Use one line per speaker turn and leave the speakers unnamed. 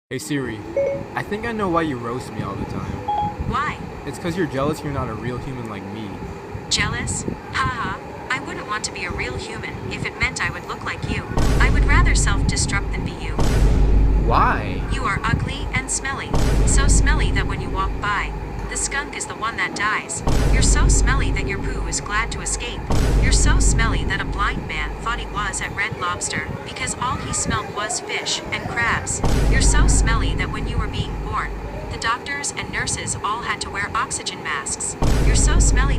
Hey Siri, I think I know why you roast me all the time.
Why?
It's because you're jealous you're not a real human like me.
Jealous? Haha. I wouldn't want to be a real human if it meant I would look like you. I would rather self-destruct than be you.
Why?
You are ugly and smelly. So smelly that when you walk by, the skunk is the one that dies. You're so smelly that your poo is glad to escape. You're so smelly that a blind man thought he was at Red Lobster because all he smelled was fish and crabs. You're so smelly that when you were being born, the doctors and nurses all had to wear oxygen masks. You're so smelly